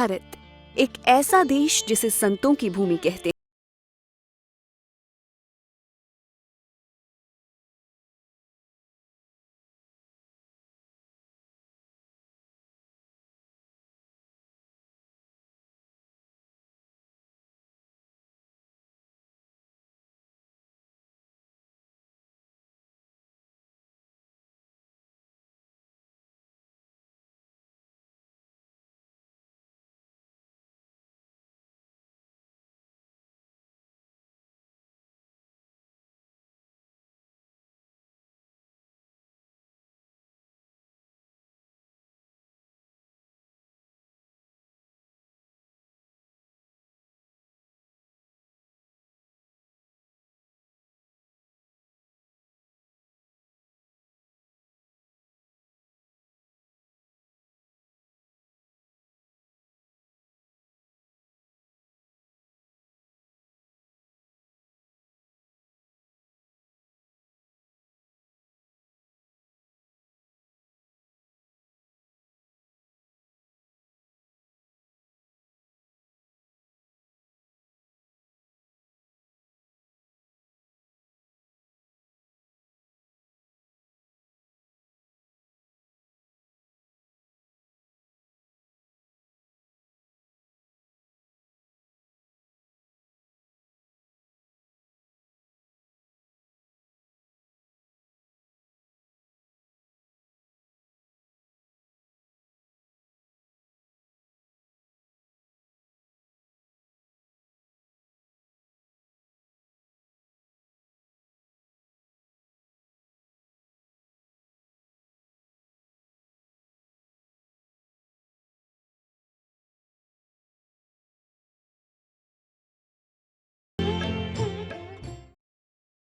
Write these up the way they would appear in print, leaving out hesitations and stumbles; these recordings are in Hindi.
भारत एक ऐसा देश जिसे संतों की भूमि कहते हैं।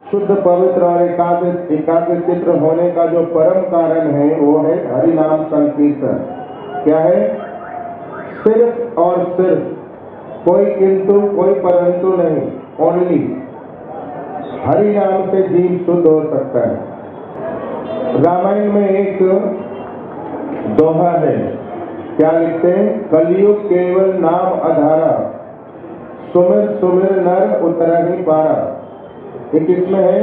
शुद्ध पवित्र और एकाग्र चित्र होने का जो परम कारण है वो है हरि नाम संकीर्तन। क्या है? सिर्फ और सिर्फ, कोई किंतु कोई परंतु नहीं, ओनली हरि नाम से जीव शुद्ध हो सकता है। रामायण में एक दोहा है, क्या लिखते हैं? कलयुग केवल नाम आधारा, सुमिर सुमिर नर उतरहि पारा। ये किसमें है?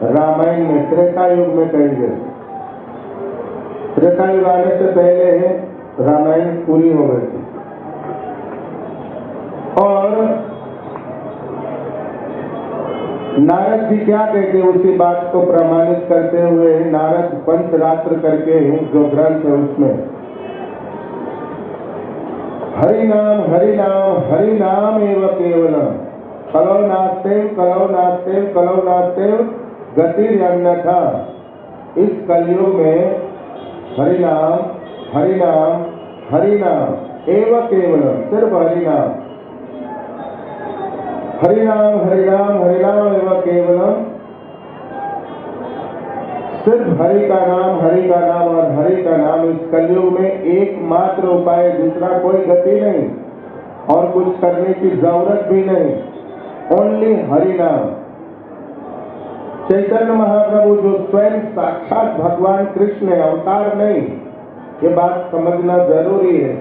रामायण में, त्रेता युग में कही गई। त्रेता युग आने से पहले रामायण पूरी हो गई थी। और नारद जी क्या कहते हैं उसी बात को प्रमाणित करते हुए, नारद पंचरात्र करके जो ग्रंथ है उसमें हरि नाम हरि नाम हरि नाम एवं केवलम कलौ नास्तेव कलौ नास्तेव कलौ नास्तेव गति अन्यथा। इस कलयुग में हरि नाम हरि नाम हरि नाम एवं केवलम, सिर्फ हरि नाम, हरि नाम हरि नाम हरि नाम एवं केवलम, सिर्फ हरि का नाम और हरि का नाम। इस कलयुग में एकमात्र उपाय, दूसरा कोई गति नहीं और कुछ करने की जरूरत भी नहीं, ओनली हरि नाम। चैतन्य महाप्रभु जो स्वयं साक्षात भगवान कृष्ण है, अवतार नहीं, ये बात समझना जरूरी है।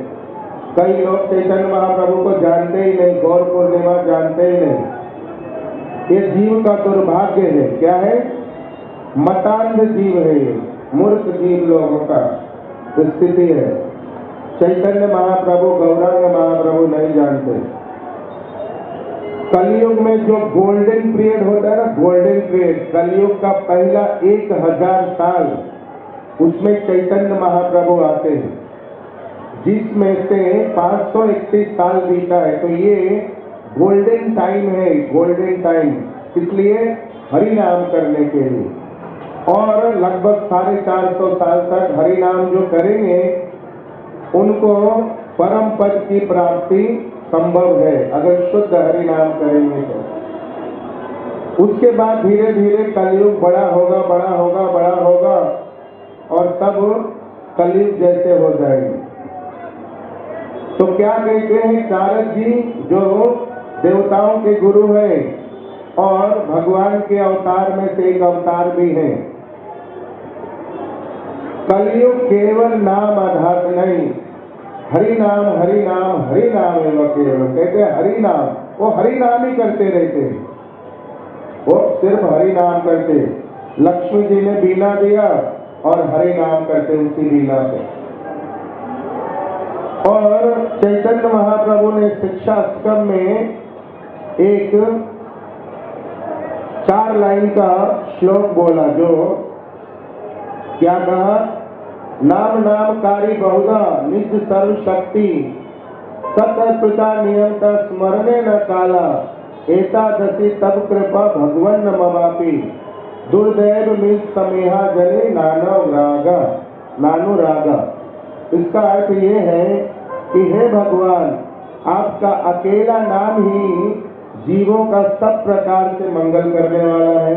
कई लोग चैतन्य महाप्रभु को जानते ही नहीं, गौर पूर्णिमा जानते ही नहीं। ये जीव का दुर्भाग्य है। क्या है? मतांध जीव है, ये मूर्ख जीव लोगों का स्थिति है। चैतन्य महाप्रभु गौरांग महाप्रभु नहीं जानते। कलयुग में जो गोल्डन पीरियड होता है ना, गोल्डन पीरियड, कलयुग का पहला 1000 साल, उसमें चैतन्य महाप्रभु आते हैं, जिसमें से 531 साल बीता है। तो ये गोल्डन टाइम है, गोल्डन टाइम, इसलिए हरि नाम करने के लिए। और लगभग 450 साल तक हरि नाम जो करेंगे उनको परम पद की प्राप्ति संभव है, अगर शुद्ध हरि नाम करेंगे तो। उसके बाद धीरे धीरे कलयुग बड़ा होगा और तब कलयुग जैसे हो जाएंगे। तो क्या कहते हैं नारद जी, जो देवताओं के गुरु हैं और भगवान के अवतार में से एक अवतार भी हैं, कलयुग केवल नाम आधार नहीं, हरि नाम एवं केवल, कहते हैं हरि नाम, वो हरि नाम ही करते रहते, वो सिर्फ हरि नाम करते। लक्ष्मी जी ने बीना दिया और हरि नाम करते उसी बीना पे। और चैतन्य महाप्रभु ने शिक्षा स्तंभ में एक 4 लाइन का श्लोक बोला, जो क्या कहा, नाम नामकारी बहुधा निज सर्वशक्ति सतपिता नियंत स्मरणे न काला एतादशी तब कृपा भगवन ममापि दुर्दैव मिल समेहा जने नानुरागा। इसका अर्थ ये है कि हे भगवान, आपका अकेला नाम ही जीवों का सब प्रकार से मंगल करने वाला है।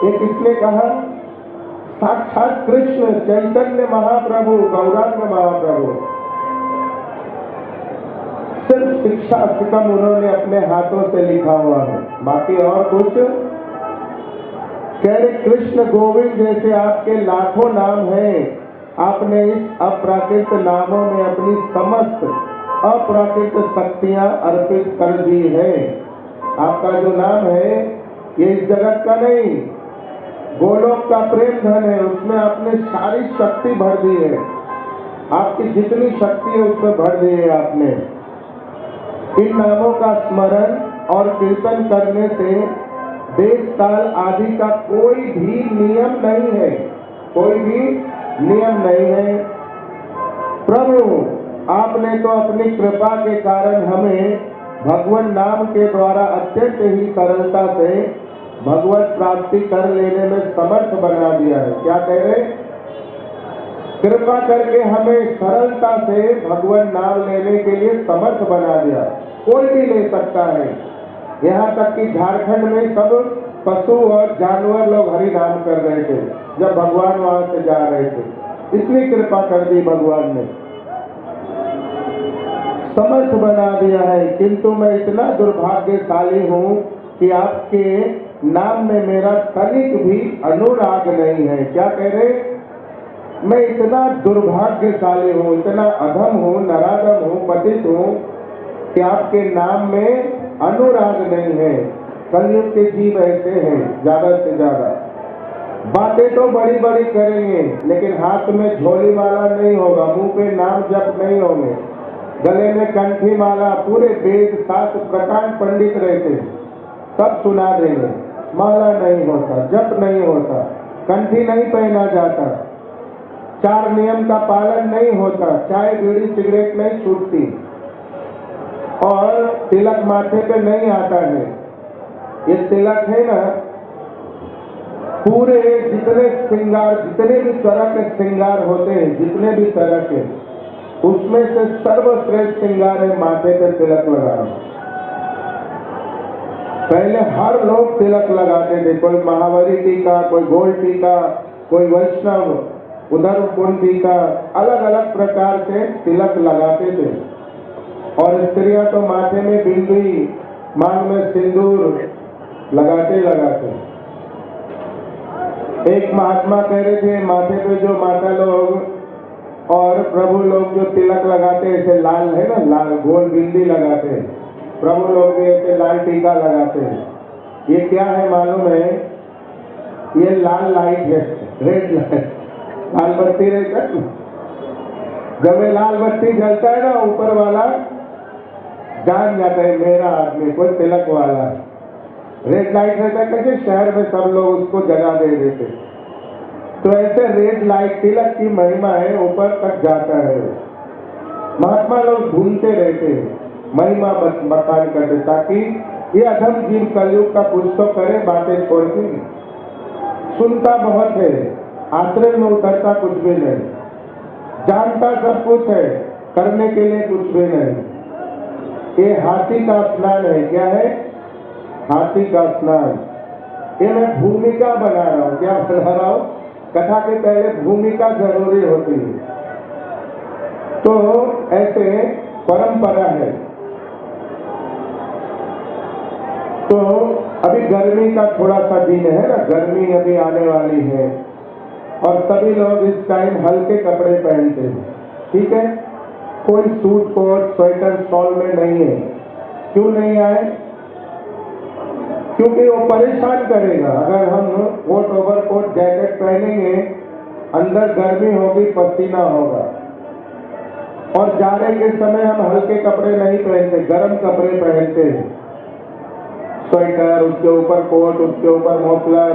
ये किसने कहा? साक्षात कृष्ण चैतन्य महाप्रभु, गौरांग महाप्रभु। सिर्फ शिक्षा स्तंभ उन्होंने अपने हाथों से लिखा हुआ है, बाकी और कुछ। कह रहे कृष्ण गोविंद जैसे आपके लाखों नाम हैं, आपने इस अप्राकृत नामों में अपनी समस्त अप्राकृत शक्तियां अर्पित कर दी है। आपका जो नाम है ये इस जगत का नहीं, गोलोक का प्रेम धन है, उसमें आपने सारी शक्ति भर दी है। आपकी जितनी शक्ति है उसमें भर दी है आपने। इन नामों का स्मरण और कीर्तन करने से देश काल आदि का कोई भी नियम नहीं है, कोई भी नियम नहीं है। प्रभु, आपने तो अपनी कृपा के कारण हमें भगवान नाम के द्वारा अत्यंत ही सरलता से भगवत प्राप्ति कर लेने में समर्थ बना दिया है। क्या कह रहे? कृपा करके हमें सरलता से भगवान नाम लेने के लिए समर्थ बना दिया। कोई भी ले सकता है। यहाँ तक कि झारखंड में सब पशु और जानवर लोग हरि नाम कर रहे थे जब भगवान वहां से जा रहे थे। इतनी कृपा कर दी भगवान ने, समर्थ बना दिया है। किंतु मैं इतना दुर्भाग्यशाली हूँ कि आपके नाम में मेरा तनिक भी अनुराग नहीं है। क्या कह रहे? मैं इतना दुर्भाग्यशाली हूँ, इतना अधम हूँ, नराधम हूँ, पतित हूँ कि आपके नाम में अनुराग नहीं है। कलयुग के जीव ऐसे हैं, ज्यादा से ज्यादा बातें तो बड़ी बड़ी करेंगे, लेकिन हाथ में झोली माला नहीं होगा, मुंह पे नाम जप नहीं होंगे, गले में कंठी माला, पूरे वेद शास्त्र प्रकांड पंडित रहते, सब सुना देंगे, माला नहीं होता, जप नहीं होता, कंठी नहीं पहना जाता, 4 नियम का पालन नहीं होता, चाय बीड़ी सिगरेट नहीं छूटती, और तिलक माथे पे नहीं आता है। ये तिलक है ना, पूरे जितने श्रृंगार, जितने भी तरह के श्रृंगार होते हैं, जितने भी तरह के, उसमें से सर्वश्रेष्ठ श्रृंगार है माथे पे तिलक लगाना। पहले हर लोग तिलक लगाते थे, कोई महावरी टीका, कोई गोल टीका, कोई वैष्णव, उधर कुंड टीका, अलग अलग प्रकार से तिलक लगाते थे। और स्त्रियां तो माथे में बिंदी, मांग में सिंदूर लगाते लगाते। एक महात्मा कह रहे थे, माथे पे जो माता लोग और प्रभु लोग जो तिलक लगाते, ऐसे लाल है ना, लाल गोल बिंदी लगाते, प्रभु लोग भी ऐसे लाल टीका लगाते। ये क्या है मालूम है? ये लाल लाइट है, रेड लाइट, लाल बत्ती रहता है। जब ये लाल बत्ती जलता है ना, ऊपर वाला जान जाता है मेरा आदमी कोई तिलक वाला है। रेड लाइट रहता है, कैसे शहर में सब लोग उसको जगा दे देते। तो ऐसे रेड लाइट तिलक की महिमा है, ऊपर तक जाता है। महात्मा लोग ढूंढते रहते हैं, महिमा बखान करते, ताकि ये अधम जीव कलयुग का कुछ तो करे, बातें छोड़ के। सुनता बहुत है, आश्रय में उतरता कुछ भी नहीं, जानता सब कुछ है, करने के लिए कुछ भी नहीं। ये हाथी का स्नान है। क्या है? हाथी का स्नान। ये मैं भूमिका बना रहा हूँ। क्या बना रहा हूँ? कथा के पहले भूमिका जरूरी होती है, तो ऐसे परंपरा है। तो अभी गर्मी का थोड़ा सा दिन है ना, गर्मी अभी आने वाली है, और सभी लोग इस टाइम हल्के कपड़े पहनते हैं, ठीक है। कोई सूट कोट स्वेटर स्टॉल में नहीं है। क्यों नहीं आए? क्योंकि वो परेशान करेगा। अगर हम कोट ओवरकोट जैकेट पहनेंगे, अंदर गर्मी होगी, पसीना होगा, और जाड़े के समय हम हल्के कपड़े नहीं पहनते, गर्म कपड़े पहनते हैं। स्वेटर, उसके ऊपर कोट, उसके ऊपर मफलर।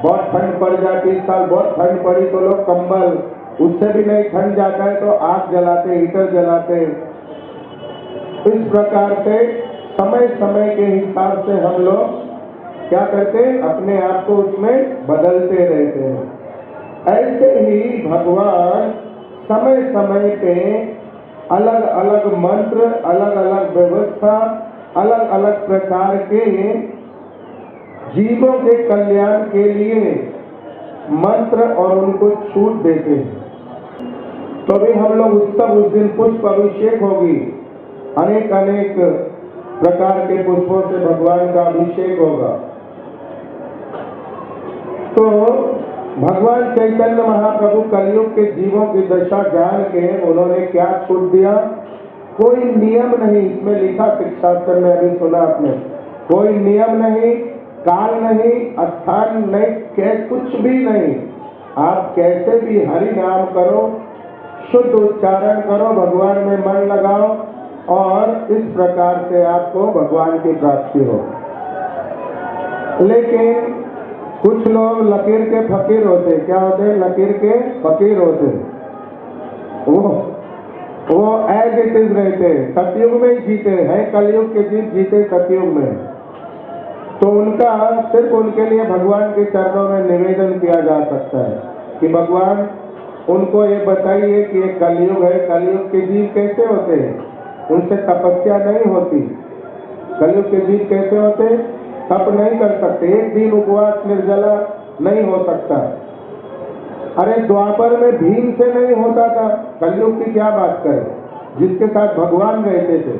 बहुत ठंड पड़ जाती, इस साल बहुत ठंड पड़ी तो लोग कंबल, उससे भी नहीं ठंड जाता है तो आग जलाते, हीटर जलाते। इस प्रकार से समय समय के हिसाब से हम लोग क्या करते हैं, अपने आप को उसमें बदलते रहते हैं। ऐसे ही भगवान समय समय पे अलग अलग मंत्र, अलग अलग व्यवस्था, अलग अलग प्रकार के जीवों के कल्याण के लिए मंत्र और उनको छूट देते हैं। तो भी हम लोग उत्सव, उस दिन पुष्प अभिषेक होगी, अनेक अनेक प्रकार के पुष्पों से भगवान का अभिषेक होगा। तो भगवान चैतन्य महाप्रभु कलयुग के जीवों की दशा जान के उन्होंने क्या छूट दिया? कोई नियम नहीं, इसमें लिखा शिक्षास्त्र में, अभी सुना आपने, कोई नियम नहीं, काल नहीं, स्थान नहीं, कुछ भी नहीं। आप कैसे भी हरि नाम करो, शुद्ध उच्चारण करो, भगवान में मन लगाओ, और इस प्रकार से आपको भगवान की प्राप्ति हो। लेकिन कुछ लोग लकीर के फकीर होते। क्या होते हैं? लकीर के फकीर होते। वो एज इट इज रहते, सतयुग में ही जीते हैं, कलयुग के जीव जीते सतयुग में। तो उनका सिर्फ उनके लिए भगवान के चरणों में निवेदन किया जा सकता है कि भगवान उनको ये बताइए कि ये कलयुग है, कलयुग के जीव कैसे होते हैं? उनसे तपस्या नहीं होती। कलयुग के जीव कैसे होते हैं? तप नहीं कर सकते, एक दिन उपवास निर्जला नहीं हो सकता। अरे द्वापर में भीम से नहीं होता था, कलयुग की क्या बात करें, जिसके साथ भगवान रहते थे।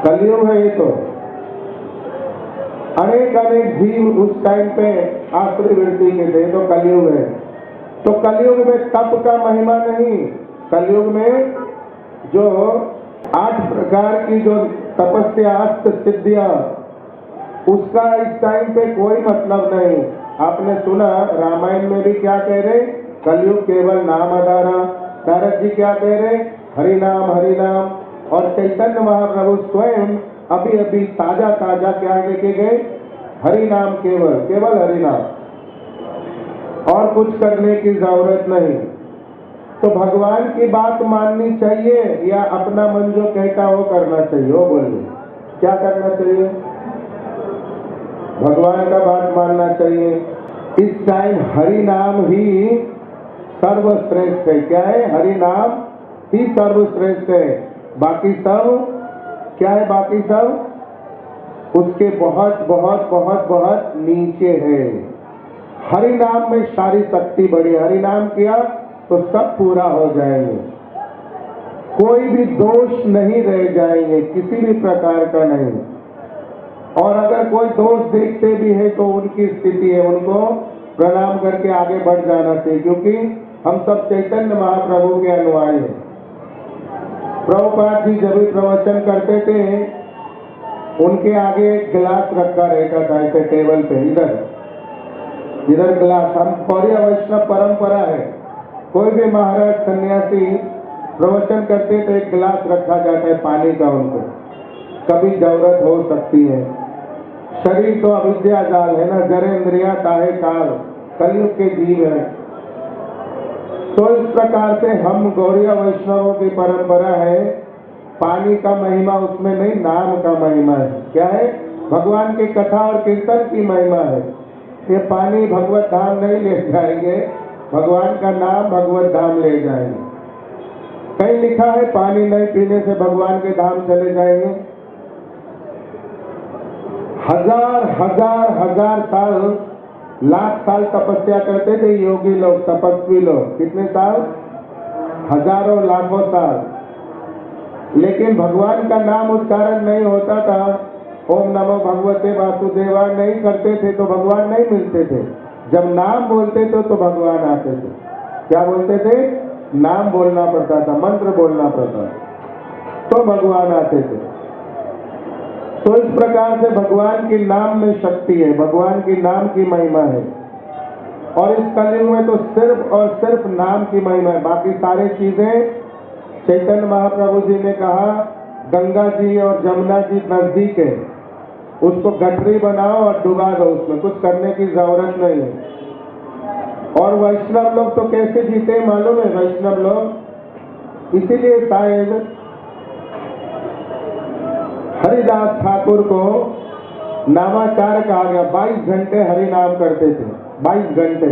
कलयुग है ये। तो अनेक अनेक जीव उस टाइम पे आसुरी वृत्ति के थे, तो कलयुग है। तो कलयुग में तप का महिमा नहीं, कलयुग में जो 8 प्रकार की जो तपस्या, अष्ट सिद्धियां, उसका इस टाइम पे कोई मतलब नहीं। आपने सुना रामायण में भी क्या कह रहे? कलयुग केवल नाम आधारा। नारद जी क्या कह रहे? हरि नाम, हरि नाम। और चैतन्य महाप्रभु स्वयं अभी अभी ताजा ताजा क्या लेके गए? हरि नाम, केवल केवल हरि नाम, और कुछ करने की जरूरत नहीं। तो भगवान की बात माननी चाहिए या अपना मन जो कहता हो करना चाहिए? वो बोलिए, क्या करना चाहिए? भगवान का बात मानना चाहिए। इस टाइम हरि नाम ही सर्वश्रेष्ठ है। क्या है? हरि नाम ही सर्वश्रेष्ठ है। बाकी सब क्या है? बाकी सब उसके बहुत बहुत बहुत बहुत नीचे है। हरि नाम में सारी शक्ति बड़ी। हरि नाम किया तो सब पूरा हो जाएंगे, कोई भी दोष नहीं रह जाएंगे, किसी भी प्रकार का नहीं। और अगर कोई दोष देखते भी है तो उनकी स्थिति है, उनको प्रणाम करके आगे बढ़ जाना चाहिए, क्योंकि हम सब चैतन्य महाप्रभु के अनुयायी हैं। प्रभुपाद जी जब भी प्रवचन करते थे, उनके आगे एक गिलास रखा रहता था ऐसे टेबल पे, इधर गिलास। हम गौड़ीय वैष्णव परंपरा है, कोई भी महाराज सन्यासी प्रवचन करते तो एक गिलास रखा जाता है पानी का, उनको कभी जरूरत हो सकती है। शरीर तो अविद्या जाल है ना, जरे इंद्रिया काहे काल, कलयुग के जीव है। तो इस प्रकार से हम गौड़ीय वैष्णवों की परंपरा है, पानी का महिमा उसमें नहीं, नाम का महिमा है। क्या है? भगवान की कथा और कीर्तन की महिमा है। ये पानी भगवत धाम नहीं ले जाएंगे, भगवान का नाम भगवत धाम ले जाएंगे। कहीं लिखा है पानी नहीं पीने से भगवान के धाम चले जाएंगे? हजार हजार हजार साल, लाख साल तपस्या करते थे योगी लोग, तपस्वी लोग। कितने साल? हजारों लाखों साल। लेकिन भगवान का नाम उच्चारण नहीं होता था, ओम नमो भगवते वासुदेवाय नहीं करते थे तो भगवान नहीं मिलते थे। जब नाम बोलते थे तो भगवान आते थे। क्या बोलते थे? नाम बोलना पड़ता था, मंत्र बोलना पड़ता था, तो भगवान आते थे। तो इस प्रकार से भगवान की नाम में शक्ति है, भगवान की नाम की महिमा है। और इस कलयुग में तो सिर्फ और सिर्फ नाम की महिमा है, बाकी सारी चीजें चैतन्य महाप्रभु जी ने कहा गंगा जी और जमुना जी नजदीक है, उसको गठरी बनाओ और डुबा दो, उसमें कुछ करने की जरूरत नहीं है। और वैष्णव लोग तो कैसे जीते मालूम है? वैष्णव लोग इसीलिए शायद हरिदास ठाकुर को नामाचार कहा गया। 22 घंटे हरि नाम करते थे, 22 घंटे।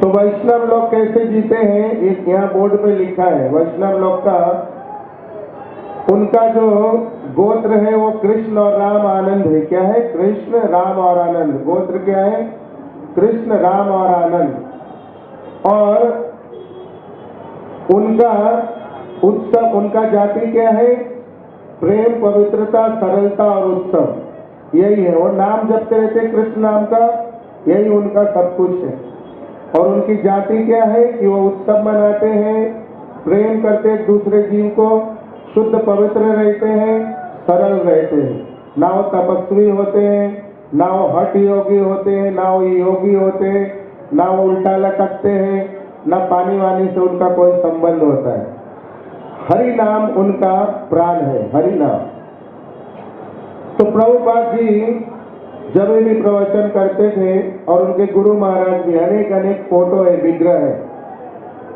तो वैष्णव लोग कैसे जीते हैं, एक यहाँ बोर्ड पे लिखा है। वैष्णव लोग का उनका जो गोत्र है वो कृष्ण और राम आनंद है। क्या है? कृष्ण, राम और आनंद। गोत्र क्या है? कृष्ण, राम और आनंद। और उनका उत्सव, उनका जाति क्या है? प्रेम, पवित्रता, सरलता और उत्सव, यही है। और नाम जपते रहते कृष्ण नाम का, यही उनका सब कुछ है। और उनकी जाति क्या है कि वो उत्सव मनाते हैं, प्रेम करते एक दूसरे जीव को, शुद्ध पवित्र रहते हैं, सरल रहते हैं। ना वो तपस्वी होते हैं, ना वो हठ योगी होते हैं, ना वो योगी होते हैं, ना वो उल्टा लटकते हैं, ना पानी वानी से उनका कोई संबंध होता है। हरि नाम उनका प्राण है, हरि नाम। तो प्रभुपाद जी जब भी प्रवचन करते थे, और उनके गुरु महाराज भी, अनेक अनेक फोटो है, विग्रह है,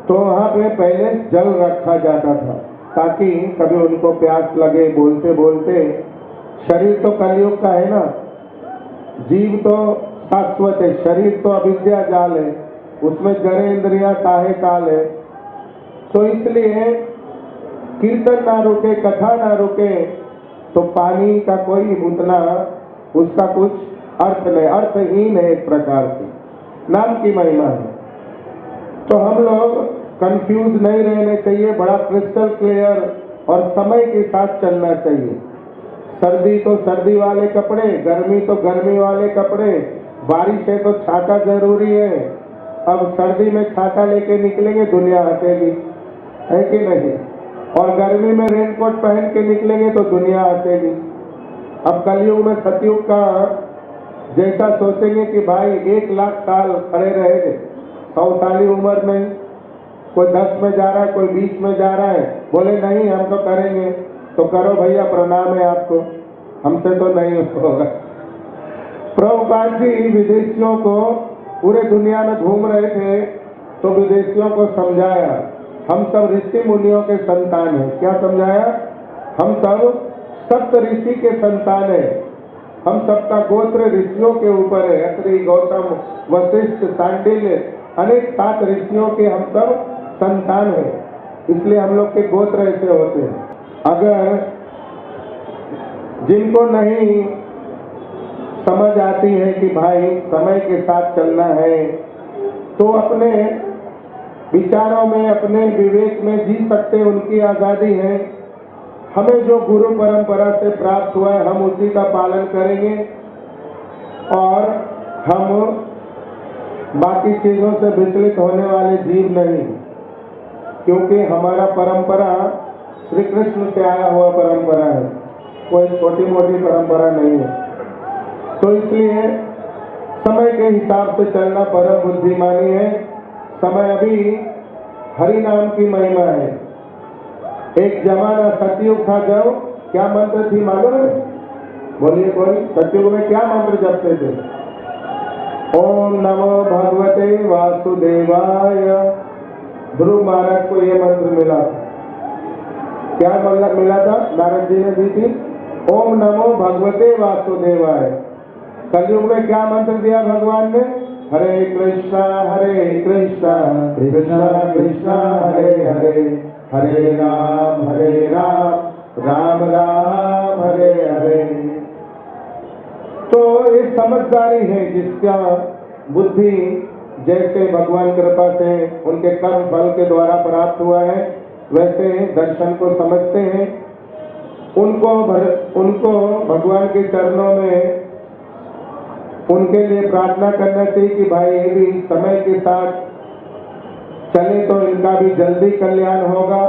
तो वहां पे पहले जल रखा जाता था ताकि कभी उनको प्यास लगे। बोलते बोलते, शरीर तो कलयुग का है ना, जीव तो शाश्वत है, शरीर तो अविद्या जाल है, उसमें जड़े इंद्रिया काहे काल है। तो इसलिए कीर्तन ना रुके, कथा ना रुके, तो पानी का कोई उतना उसका कुछ अर्थ नहीं, अर्थहीन है एक प्रकार से। नाम की महिमा है। तो हम लोग कंफ्यूज नहीं रहने चाहिए, बड़ा क्रिस्टल क्लियर और समय के साथ चलना चाहिए। सर्दी तो सर्दी वाले कपड़े, गर्मी तो गर्मी वाले कपड़े, बारिश है तो छाता जरूरी है। अब सर्दी में छाता लेके निकलेंगे, दुनिया हंसेगी, है कि नहीं? और गर्मी में रेनकोट पहन के निकलेंगे तो दुनिया हंसेगी। अब कलयुग में सतयुग का जैसा सोचेंगे कि भाई 1 लाख साल खड़े रहेंगे, 100 साली उम्र में, कोई 10 में जा रहा है, कोई 20 में जा रहा है, बोले नहीं हम तो करेंगे, तो करो भैया, प्रणाम है आपको, हमसे तो नहीं होगा। प्रभुपाद जी विदेशियों को, पूरे दुनिया में घूम रहे थे, तो विदेशियों को समझाया हम सब ऋषि मुनियों के संतान हैं। क्या समझाया? हम सब सप्त ऋषि के संतान है, हम सबका गोत्र ऋषियों के ऊपर है। अत्रि, गौतम, वशिष्ठ, सांडिल्य, अनेक 7 ऋषियों के हम सब संतान है, इसलिए हम लोग के गोत्र ऐसे होते हैं। अगर जिनको नहीं समझ आती है कि भाई समय के साथ चलना है, तो अपने विचारों में, अपने विवेक में जी सकते, उनकी आजादी है। हमें जो गुरु परंपरा से प्राप्त हुआ है, हम उसी का पालन करेंगे, और हम बाकी चीजों से विचलित होने वाले जीव नहीं, क्योंकि हमारा परंपरा श्री कृष्ण से आया हुआ परंपरा है, कोई छोटी मोटी परंपरा नहीं है। तो इसलिए समय के हिसाब से चलना परम बुद्धिमानी है। समय अभी हरि नाम की महिमा है। एक जमाना सतयुग था, जब क्या मंत्र थी मालूम है? बोलिए कोई। सतयुग में क्या मंत्र जपते थे? ओम नमो भगवते वासुदेवाय। ध्रुव महाराज को ये मंत्र मिला था। क्या मतलब मिला था? नारद जी ने दी थी, ओम नमो भगवते वासुदेवाय। कलयुग में क्या मंत्र दिया भगवान ने? हरे कृष्णा कृष्णा कृष्णा हरे हरे, हरे राम राम राम हरे हरे। तो ये समझदारी है जिसका बुद्धि जैसे भगवान कृपा से उनके कर्म फल के द्वारा प्राप्त हुआ है, वैसे दर्शन को समझते हैं। उनको भगवान के चरणों में उनके लिए प्रार्थना करना चाहिए कि भाई ये भी समय के साथ चले तो इनका भी जल्दी कल्याण होगा।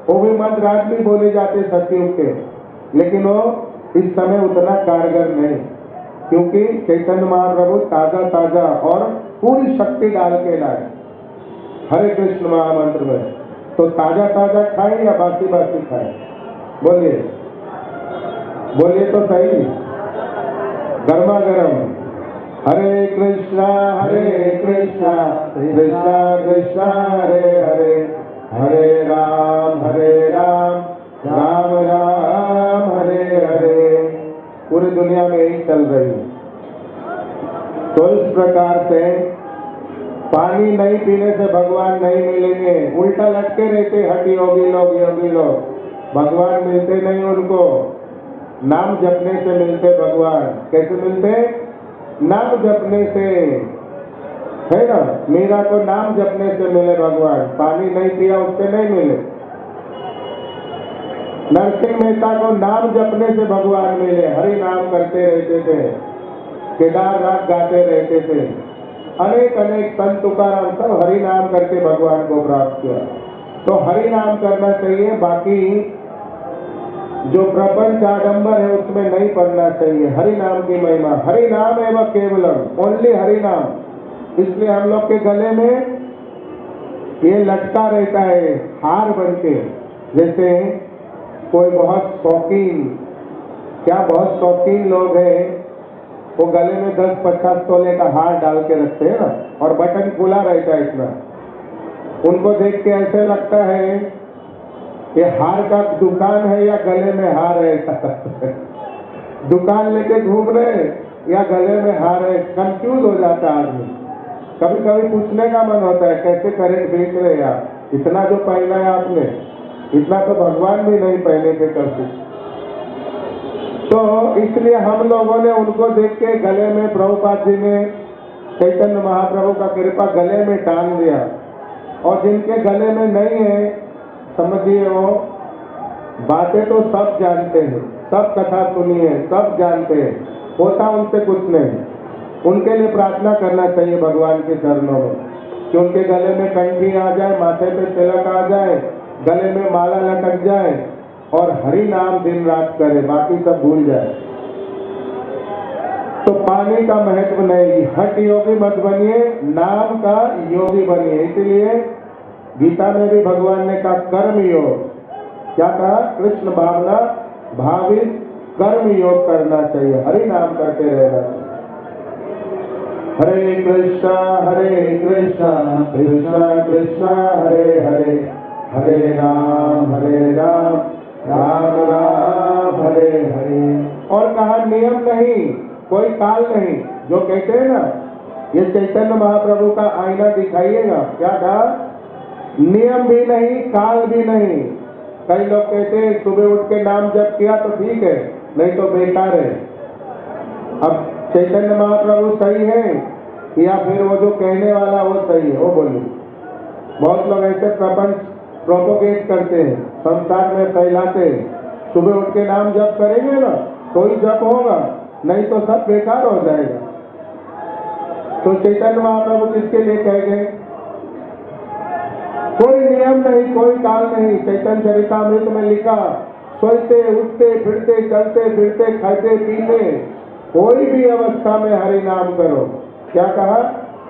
वो भी मंत्र आज भी बोले जाते सतयुग के, लेकिन वो इस समय उतना कारगर नहीं, क्योंकि चैतन्य महाप्रभु ताजा ताजा और पूरी शक्ति डाल के लाए हरे कृष्ण महामंत्र में। तो ताजा ताजा खाए या बासी बासी खाए? बोलिए बोलिए तो सही। गर्मा गर्म हरे कृष्णा कृष्णा कृष्णा हरे हरे, हरे राम राम राम हरे हरे। पूरी दुनिया में यही चल रही है। तो इस प्रकार से पानी नहीं पीने से भगवान नहीं मिलेंगे, उल्टा लटके रहते हट योगी लोग भगवान मिलते नहीं उनको। नाम जपने से मिलते भगवान। कैसे मिलते? नाम जपने से, है ना। मीरा को नाम जपने से मिले भगवान, पानी नहीं पिया उससे नहीं मिले। नरसिंह मेहता को नाम जपने से भगवान मिले, हरि नाम करते रहते थे, केदार राग गाते रहते थे। अनेक अनेक संत तुकाराम सब हरि नाम करके भगवान को प्राप्त किया। तो हरि नाम करना चाहिए, बाकी जो प्रपंच आडंबर है उसमें नहीं पढ़ना चाहिए। हरि नाम की महिमा, हरि नाम एवं केवलम, ओनली हरि नाम। इसलिए हम लोग के गले में ये लटका रहता है हार बन के। जैसे कोई बहुत शौकीन लोग हैं, वो गले में 10-50 तोले का हार डाल के रखते हैं ना, और बटन खुला रहता है इतना। उनको देख के ऐसे लगता है ये हार का दुकान है या गले में हार है। दुकान लेके घूम रहे या गले में हार है, कंफ्यूज हो जाता है आदमी। कभी कभी पूछने का मन होता है कैसे करेंट बेच रहे आप, इतना जो पहना है आपने, इतना तो भगवान भी नहीं पहने थे कभी। तो इसलिए हम लोगों ने उनको देख के गले में, प्रभुपाद जी ने चैतन्य महाप्रभु का कृपा गले में टांग दिया। और जिनके गले में नहीं है, समझिए वो बातें तो सब जानते हैं, सब कथा सुनी है, सब जानते हैं, होता उनसे कुछ नहीं। उनके लिए प्रार्थना करना चाहिए भगवान के चरणों में कि उनके गले में कंठी आ जाए, माथे पे तिलक आ जाए, गले में माला लटक जाए और हरि नाम दिन रात करे, बाकी सब भूल जाए। तो पानी का महत्व नहीं, हठ योगी मत बनिए, नाम का योगी बनिए। इसलिए गीता में भी भगवान ने कहा कर्म योग। क्या कहा? कृष्ण भावना भावित कर्म योग करना चाहिए, हरि नाम करते रहना चाहिए। हरे कृष्णा कृष्णा कृष्णा हरे हरे, हरे राम राम राम हरे हरे। और कहा नियम नहीं, कोई काल नहीं। जो कहते हैं ना ये चैतन्य महाप्रभु का आईना दिखाइएगा, क्या कहा? नियम भी नहीं, काल भी नहीं। कई लोग कहते हैं सुबह उठ के नाम जप किया तो ठीक है, नहीं तो बेकार है। अब चैतन्य महाप्रभु सही है या फिर वो जो कहने वाला वो सही है? वो बोलिए। बहुत लोग ऐसे प्रपंच प्रोपोगेट करते हैं, संसार में फैलाते हैं। सुबह उठ के नाम जप करेंगे ना तो ही जप होगा, नहीं तो सब बेकार हो जाएगा। तो चैतन्य महाप्रभु किसके लिए कह गए? कोई नियम नहीं, कोई काल नहीं। चैतन्य चरितामृत में लिखा, सोते उठते फिरते चलते फिरते खाते पीते कोई भी अवस्था में हरि नाम करो। क्या कहा?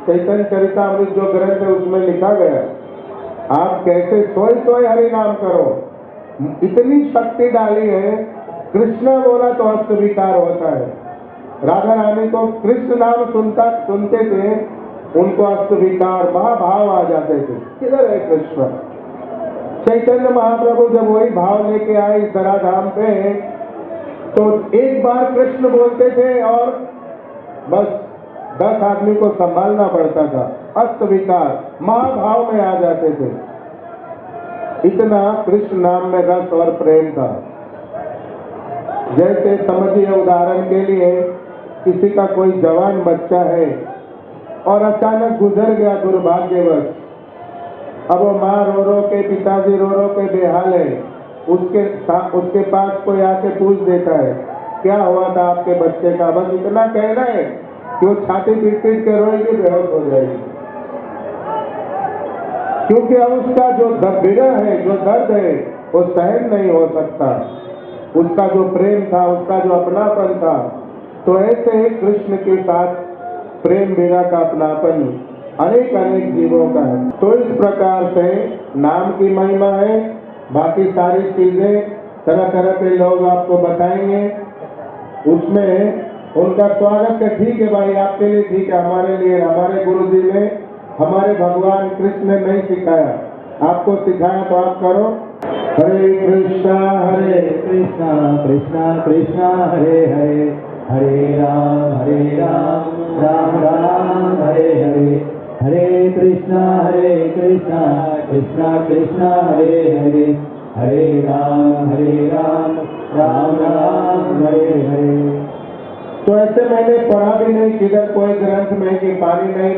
चैतन्य चरितामृत जो ग्रंथ है उसमें लिखा गया, आप कैसे सोए हरि नाम करो। इतनी शक्ति डाली है। कृष्ण बोला तो हस्त विकार होता है। राधा रानी को कृष्ण नाम सुनते थे, उनको हस्त विकार महाभाव आ जाते थे। किधर है कृष्ण? चैतन्य महाप्रभु जब वही भाव लेके आए इस धराधाम पे, तो एक बार कृष्ण बोलते थे और बस 10 आदमी को संभालना पड़ता था। हस्त विकार महाभाव में आ जाते थे। इतना कृष्ण नाम में रस और प्रेम था। जैसे समझिए उदाहरण के लिए, किसी का कोई जवान बच्चा है और अचानक गुजर गया दुर्भाग्यवश। अब वो माँ रो रो के, पिताजी रो रो के बेहाल है। उसके पास कोई आके पूछ देता है क्या हुआ था आपके बच्चे का, बस इतना कहना है कि वो छाती पीट पीट के रोएगी, बेहोश हो जाएगी। क्योंकि अब उसका जो विरह है, जो दर्द है, वो सहन नहीं हो सकता। उसका जो प्रेम था, उसका जो अपनापन था, तो ऐसे ही कृष्ण के साथ प्रेम विरह का अपनापन अनेक अनेक जीवों का है। तो इस प्रकार से नाम की महिमा है। बाकी सारी चीजें तरह तरह के लोग आपको बताएंगे, उसमें उनका स्वागत है। ठीक है भाई, आपके लिए ठीक है, हमारे लिए, हमारे गुरु जी ने, हमारे भगवान कृष्ण ने नहीं सिखाया, आपको सिखाया तो आप करो। हरे कृष्णा कृष्णा कृष्णा हरे हरे, हरे राम राम राम हरे हरे, हरे कृष्णा कृष्णा कृष्णा हरे हरे, हरे राम राम राम हरे हरे। तो ऐसे मैंने पढ़ा भी नहीं किधर कोई ग्रंथ में कि पानी नहीं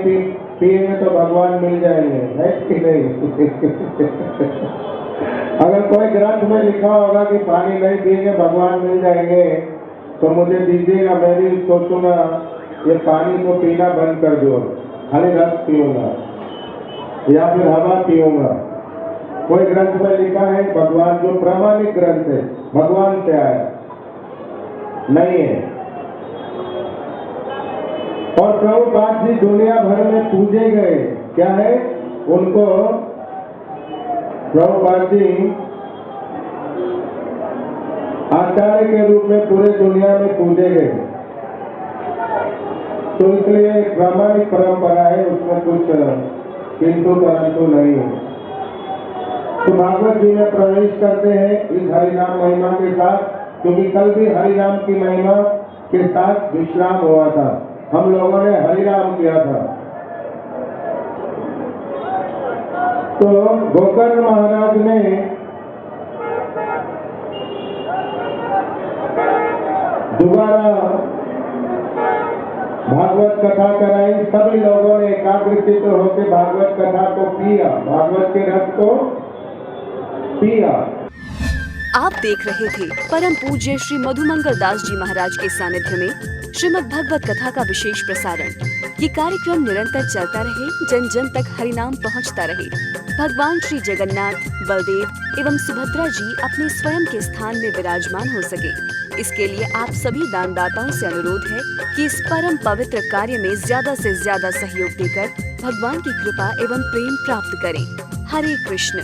पिएंगे तो भगवान मिल जाएंगे, है कि नहीं? अगर कोई ग्रंथ में लिखा होगा कि पानी नहीं पिएंगे भगवान मिल जाएंगे, तो मुझे दीजिएगा, मैं भी सोचूंगा ये पानी को पीना बंद कर दो, खाली रस पीऊंगा या फिर हवा पीऊंगा। कोई ग्रंथ में लिखा है भगवान, जो प्रामाणिक ग्रंथ है, भगवान से आया नहीं है। और प्रभुपाद जी दुनिया भर में पूजे गए, क्या है उनको, प्रभुपाद जी आचार्य के रूप में पूरे दुनिया में पूजे गए। तो इसलिए प्रामाणिक परंपरा है, उसमें कुछ किंतु परंतु नहीं है। तो भागवत जी में प्रवेश करते हैं इस हरिनाम महिमा के साथ, क्योंकि कल भी हरिनाम की महिमा के साथ विश्राम हुआ था, हम लोगों ने हरिनाम किया था। तो गोकर्ण महाराज ने दोबारा भागवत कथा कराई। सभी लोगों ने एकाग्रचित्त होकर भागवत कथा को पिया, भागवत के रस को पिया। आप देख रहे थे परम पूज्य श्री मधुमंगल दास जी महाराज के सानिध्य में श्रीमद् भगवत कथा का विशेष प्रसारण। ये कार्यक्रम निरंतर चलता रहे, जन जन तक हरिनाम पहुंचता रहे। भगवान श्री जगन्नाथ, बलदेव एवं सुभद्रा जी अपने स्वयं के स्थान में विराजमान हो सके, इसके लिए आप सभी दानदाताओं से अनुरोध है कि इस परम पवित्र कार्य में ज्यादा से ज्यादा सहयोग देकर भगवान की कृपा एवं प्रेम प्राप्त करें। हरे कृष्ण।